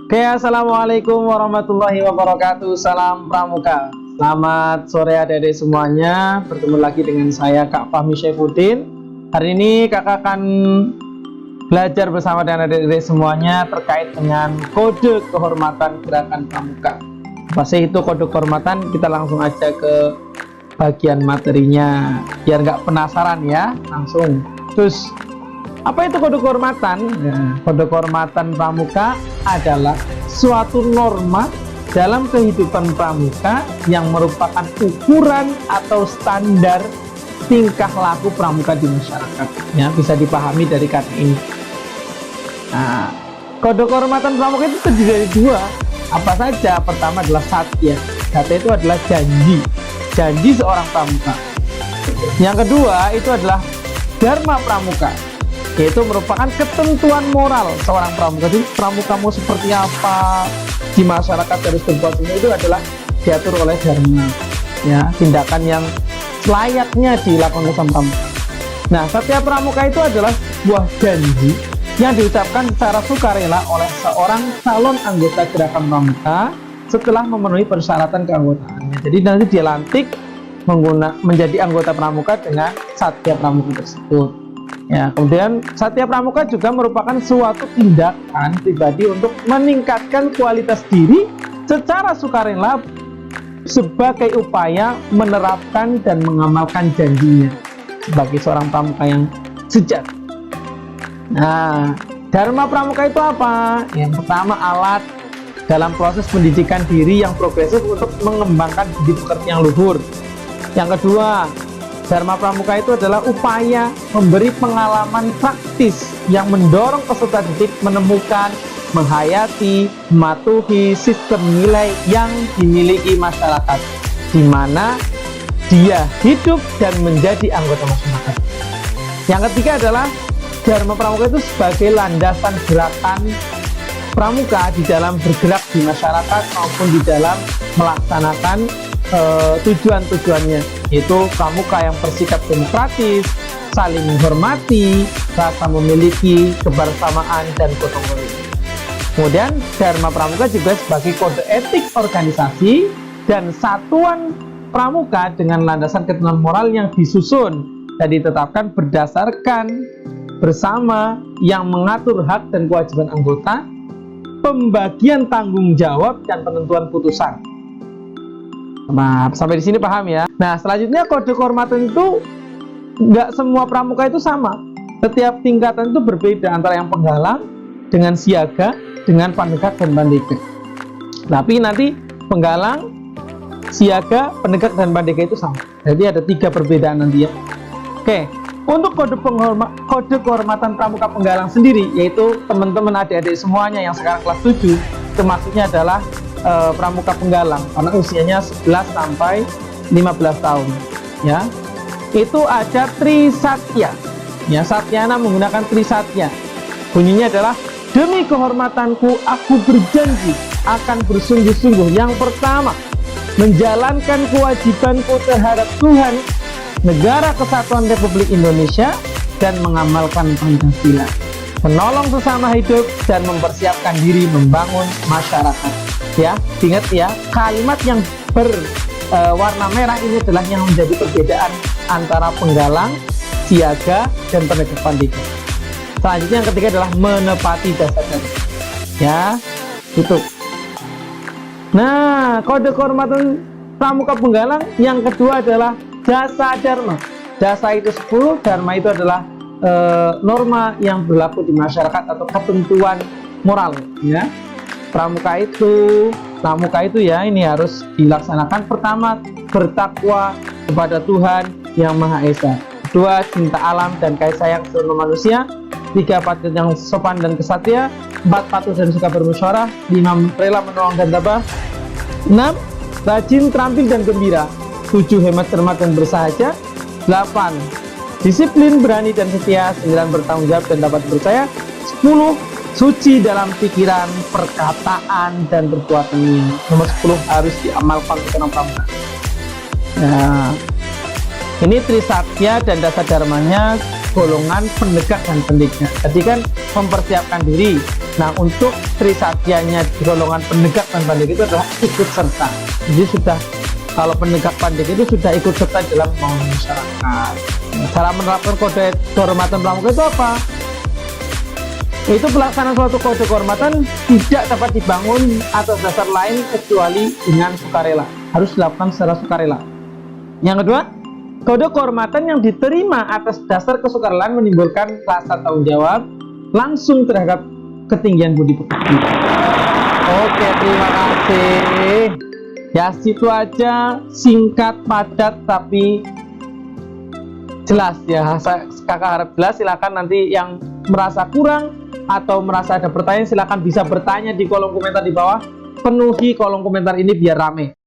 Oke, assalamualaikum warahmatullahi wabarakatuh. Salam Pramuka. Selamat sore adik-adik semuanya. Bertemu lagi dengan saya Kak Fahmi Syaifuddin. Hari ini kakak akan belajar bersama dengan adik-adik semuanya terkait dengan kode kehormatan gerakan Pramuka. Apa sih itu kode kehormatan? Kita langsung aja ke bagian materinya biar nggak penasaran ya. Langsung. Terus apa itu kode kehormatan? Nah, kode kehormatan Pramuka adalah suatu norma dalam kehidupan Pramuka yang merupakan ukuran atau standar tingkah laku Pramuka di masyarakat. Ya, bisa dipahami dari kata ini. Nah, kode kehormatan Pramuka itu terdiri dari dua. Apa saja? Pertama adalah satya. Satya itu adalah janji seorang Pramuka. Yang kedua itu adalah dharma Pramuka, yaitu merupakan ketentuan moral seorang Pramuka. Jadi Pramuka mau seperti apa di masyarakat harus berbuat ini, itu adalah diatur oleh dharma, ya, tindakan yang layaknya dilakukan oleh Pramuka. Nah, satya Pramuka itu adalah sebuah janji yang diucapkan secara sukarela oleh seorang calon anggota gerakan Pramuka setelah memenuhi persyaratan keanggotaannya. Jadi nanti dia lantik menjadi anggota Pramuka dengan satya Pramuka tersebut. Ya, kemudian satya Pramuka juga merupakan suatu tindakan pribadi untuk meningkatkan kualitas diri secara sukarela sebagai upaya menerapkan dan mengamalkan janjinya sebagai seorang Pramuka yang sejati. Nah, dharma Pramuka itu apa? Yang pertama, alat dalam proses pendidikan diri yang progresif untuk mengembangkan budi pekerti yang luhur. Yang kedua, dharma Pramuka itu adalah upaya memberi pengalaman praktis yang mendorong peserta didik menemukan, menghayati, mematuhi sistem nilai yang dimiliki masyarakat, di mana dia hidup dan menjadi anggota masyarakat. Yang ketiga adalah dharma Pramuka itu sebagai landasan gerakan Pramuka di dalam bergerak di masyarakat maupun di dalam melaksanakan tujuan-tujuannya, yaitu Pramuka yang bersikap demokratis, saling menghormati, rasa memiliki kebersamaan dan gotong royong. Kemudian dharma Pramuka juga sebagai kode etik organisasi dan satuan Pramuka dengan landasan ketentuan moral yang disusun dan ditetapkan berdasarkan bersama yang mengatur hak dan kewajiban anggota, pembagian tanggung jawab dan penentuan putusan. Nah, sampai di sini paham ya. Nah, selanjutnya kode kehormatan itu nggak semua Pramuka itu sama. Setiap tingkatan itu berbeda antara yang penggalang dengan siaga dengan penegak dan pandega. Tapi nanti penggalang, siaga, penegak dan pandega itu sama. Jadi ada 3 perbedaan nanti ya. Oke, untuk kode kehormatan Pramuka penggalang sendiri, yaitu teman-teman adik-adik semuanya yang sekarang kelas 7, itu maksudnya adalah Pramuka penggalang karena usianya 11 sampai 15 tahun ya. Itu ada Trisatya ya, Satyana menggunakan Trisatya. Bunyinya adalah, demi kehormatanku aku berjanji akan bersungguh-sungguh. Yang pertama, menjalankan kewajibanku terhadap Tuhan, Negara Kesatuan Republik Indonesia, dan mengamalkan Pancasila, menolong sesama hidup dan mempersiapkan diri membangun masyarakat. Ya, ingat ya, kalimat yang berwarna merah ini adalah yang menjadi perbedaan antara penggalang, siaga, dan penegak pandega. Selanjutnya yang ketiga adalah menepati dasar-dasar. Ya, itu. Nah, kode kehormatan Pramuka penggalang yang kedua adalah dasa dharma. Dasa itu 10, dharma itu adalah norma yang berlaku di masyarakat atau ketentuan moral ya. Pramuka itu ya, ini harus dilaksanakan. Pertama, bertakwa kepada Tuhan yang Maha Esa. Kedua, cinta alam dan kasih sayang seluruh manusia. 3, patuh yang sopan dan kesatria. 4, patuh dan suka bermusyawarah. 5, rela menolong dan tabah. 6, rajin, terampil dan gembira. 7, hemat, cermat dan bersahaja. 8, disiplin, berani dan setia. 9, bertanggung jawab dan dapat percaya. 10, suci dalam pikiran, perkataan, dan perbuatannya. Nomor 10 harus diamalkan seorang Pramuka. Nah, ini Trisatya dan dasa dharmanya golongan penegak dan pendidik. Jadi kan mempersiapkan diri. Nah, untuk Trisatya-nya golongan penegak dan pendidik itu adalah ikut serta. Jadi sudah, kalau penegak pendidik itu sudah ikut serta dalam pembangunan masyarakat. Cara menerapkan kode kehormatan pramuka itu apa? Itu pelaksanaan suatu kode kehormatan tidak dapat dibangun atas dasar lain kecuali dengan sukarela. Harus dilakukan secara sukarela. Yang kedua, kode kehormatan yang diterima atas dasar kesukarelaan menimbulkan rasa tanggung jawab langsung terhadap ketinggian budi pekerti. Oke, terima kasih. Ya, situ aja, singkat, padat, tapi jelas ya. Kakak harap jelas. Silakan nanti yang merasa kurang atau merasa ada pertanyaan, silakan bisa bertanya di kolom komentar di bawah. Penuhi kolom komentar ini biar rame.